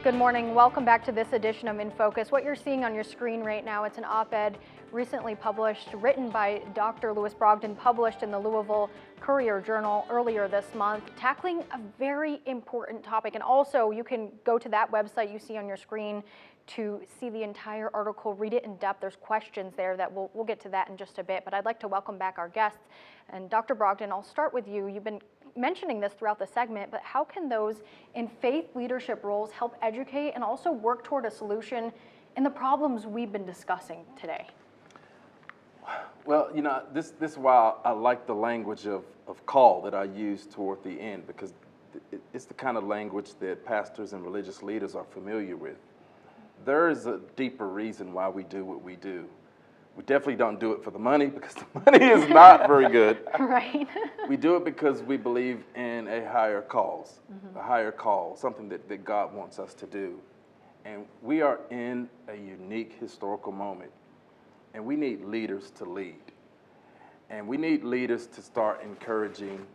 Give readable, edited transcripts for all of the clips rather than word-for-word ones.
Good morning. Welcome back to this edition of In Focus. What you're seeing on your screen right now, it's an op-ed recently published, written by Dr. Lewis Brogdon, published in the Louisville Courier-Journal earlier this month, tackling a very important topic. And also, you can go to that website you see on your screen to see the entire article, read it in depth. There's questions there that we'll get to that in just a bit. But I'd like to welcome back our guests. And Dr. Brogdon, I'll start with you. You've been mentioning this throughout the segment, but how can those in faith leadership roles help educate and also work toward a solution in the problems we've been discussing today? Well, this is why I like the language of call that I use toward the end, because it's the kind of language that pastors and religious leaders are familiar with. There is a deeper reason why we do what we do. We definitely don't do it for the money, because the money is not very good. Right. We do it because we believe in a higher cause, a higher call, something that God wants us to do. And we are in a unique historical moment, and we need leaders to lead. And we need leaders to start encouraging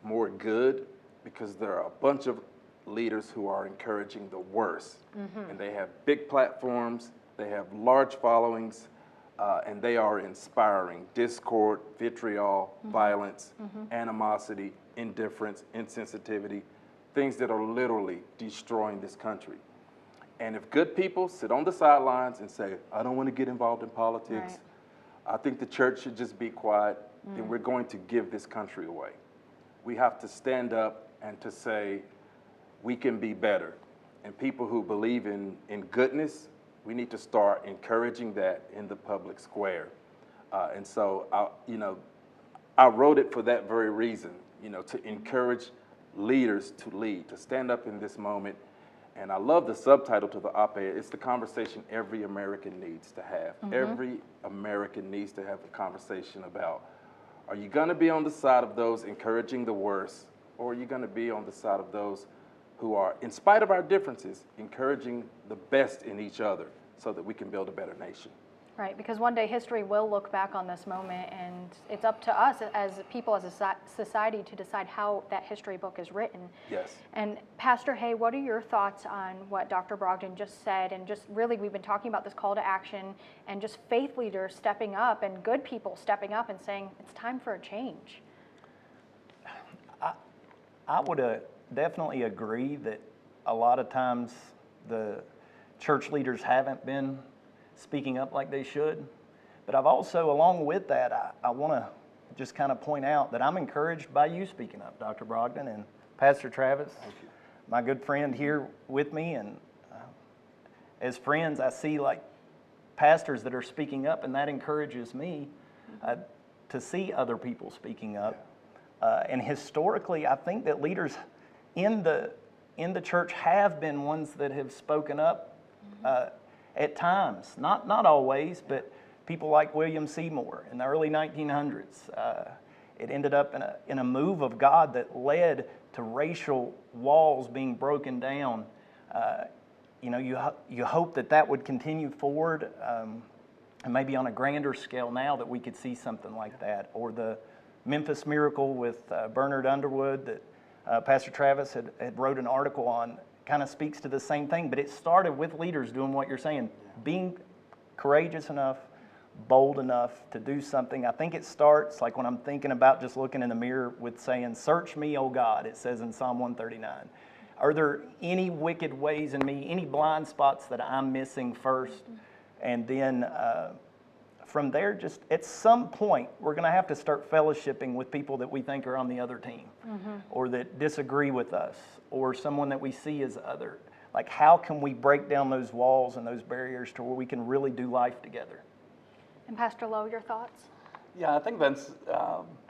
more good, because there are a bunch of leaders who are encouraging the worst. And they have big platforms, they have large followings, and they are inspiring discord, vitriol, violence, animosity, indifference, insensitivity, things that are literally destroying this country. And if good people sit on the sidelines and say, I don't want to get involved in politics, I think the church should just be quiet, then we're going to give this country away. We have to stand up and to say, we can be better. And people who believe in goodness, we need to start encouraging that in the public square. And so, I wrote it for that very reason, to encourage leaders to lead, to stand up in this moment. And I love the subtitle to the op-ed. It's the conversation every American needs to have. Every American needs to have a conversation about, are you going to be on the side of those encouraging the worst, or are you going to be on the side of those who are, in spite of our differences, encouraging the best in each other so that we can build a better nation? Right, because one day history will look back on this moment, and it's up to us as people, as a society, to decide how that history book is written. Yes. And Pastor Hay, what are your thoughts on what Dr. Brogdon just said? And just really, we've been talking about this call to action and just faith leaders stepping up and good people stepping up and saying, it's time for a change. I would definitely agree that a lot of times the church leaders haven't been speaking up like they should. But I've also, along with that, I want to just kind of point out that I'm encouraged by you speaking up, Dr. Brogdon and Pastor Travis, my good friend here with me. And as friends, I see like pastors that are speaking up, and that encourages me to see other people speaking up. And historically, I think that leaders in the church have been ones that have spoken up at times, not always, but people like William Seymour in the early 1900s. It ended up in a move of God that led to racial walls being broken down. You hope that would continue forward, and maybe on a grander scale now that we could see something like that, or the Memphis Miracle with Bernard Underwood that Pastor Travis had wrote an article on, kind of speaks to the same thing, but it started with leaders doing what you're saying, being courageous enough, bold enough to do something. I think it starts, like when I'm thinking about just looking in the mirror, with saying, search me, O God, it says in Psalm 139. Are there any wicked ways in me, any blind spots that I'm missing first? And then from there, just at some point, we're going to have to start fellowshipping with people that we think are on the other team, or that disagree with us, or someone that we see as other. Like, how can we break down those walls and those barriers to where we can really do life together? And Pastor Lowe, your thoughts? Yeah, I think that's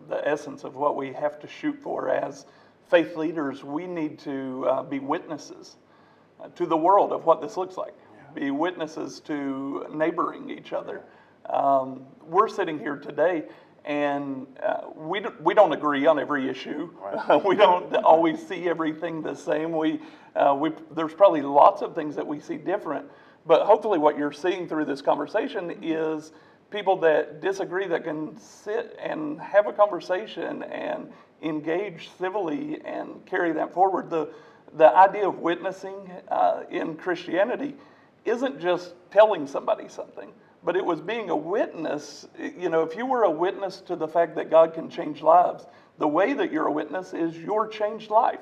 the essence of what we have to shoot for as faith leaders. We need to be witnesses to the world of what this looks like, be witnesses to neighboring each other. We're sitting here today, and we don't agree on every issue. Right. We don't always see everything the same. There's probably lots of things that we see different, but hopefully what you're seeing through this conversation is people that disagree that can sit and have a conversation and engage civilly and carry that forward. the idea of witnessing in Christianity isn't just telling somebody something, but it was being a witness. You know, if you were a witness to the fact that God can change lives, the way that you're a witness is your changed life.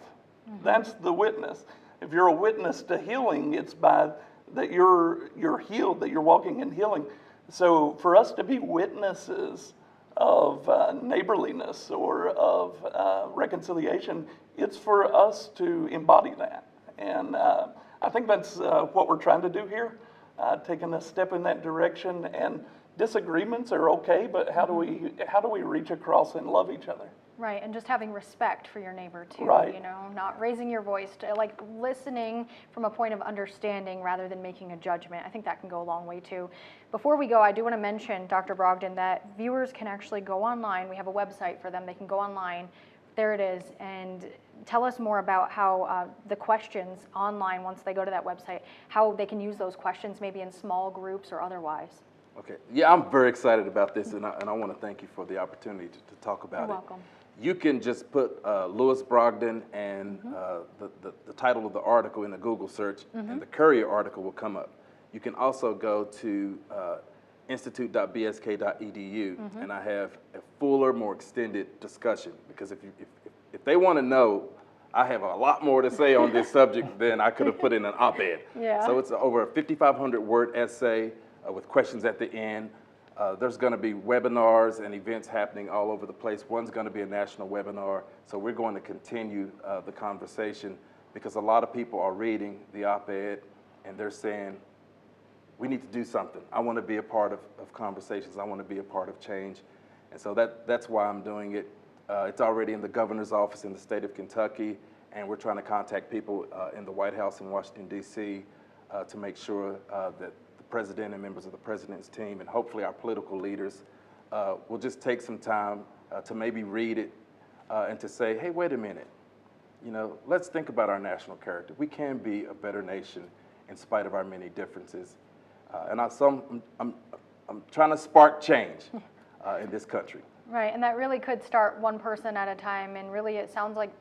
That's the witness. If you're a witness to healing, it's by that you're healed, that you're walking in healing. So for us to be witnesses of neighborliness or of reconciliation, it's for us to embody that. And I think that's what we're trying to do here, taking a step in that direction. And disagreements are okay, but how do we reach across and love each other? Right, and just having respect for your neighbor too, Right. you know, not raising your voice, like listening from a point of understanding rather than making a judgment. I think that can go a long way too. Before we go, I do want to mention, Dr. Brogdon, that viewers can actually go online. We have a website for them. They can go online. There it is. And tell us more about how the questions online, once they go to that website, how they can use those questions maybe in small groups or otherwise. Okay. Yeah, I'm very excited about this, and I want to thank you for the opportunity to talk about You're it. welcome. You can just put Louis Brogdon and the title of the article in a Google search, and the Courier article will come up. You can also go to institute.bsk.edu, and I have a fuller, more extended discussion, because if they want to know, I have a lot more to say on this subject than I could have put in an op-ed. Yeah. So it's over a 5,500 word essay with questions at the end. There's going to be webinars and events happening all over the place. One's going to be a national webinar. So we're going to continue the conversation, because a lot of people are reading the op-ed and they're saying, we need to do something. I want to be a part of conversations. I want to be a part of change. And so that's why I'm doing it. It's already in the governor's office in the state of Kentucky, and we're trying to contact people in the White House in Washington, D.C. To make sure that president and members of the president's team, and hopefully our political leaders, will just take some time to maybe read it and to say, hey, wait a minute, you know, let's think about our national character. We can be a better nation in spite of our many differences. And I'm trying to spark change in this country. Right, and that really could start one person at a time, and really it sounds like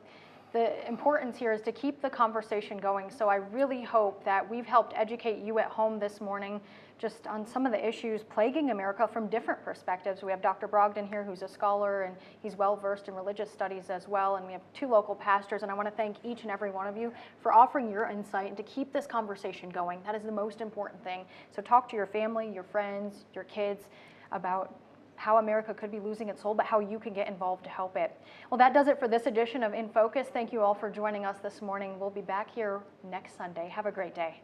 the importance here is to keep the conversation going. So I really hope that we've helped educate you at home this morning just on some of the issues plaguing America from different perspectives. We have Dr. Brogdon here, who's a scholar, and he's well-versed in religious studies as well, and we have 2 local pastors, and I want to thank each and every one of you for offering your insight and to keep this conversation going. That is the most important thing. So talk to your family, your friends, your kids about how America could be losing its soul, but how you can get involved to help it. Well, that does it for this edition of In Focus. Thank you all for joining us this morning. We'll be back here next Sunday. Have a great day.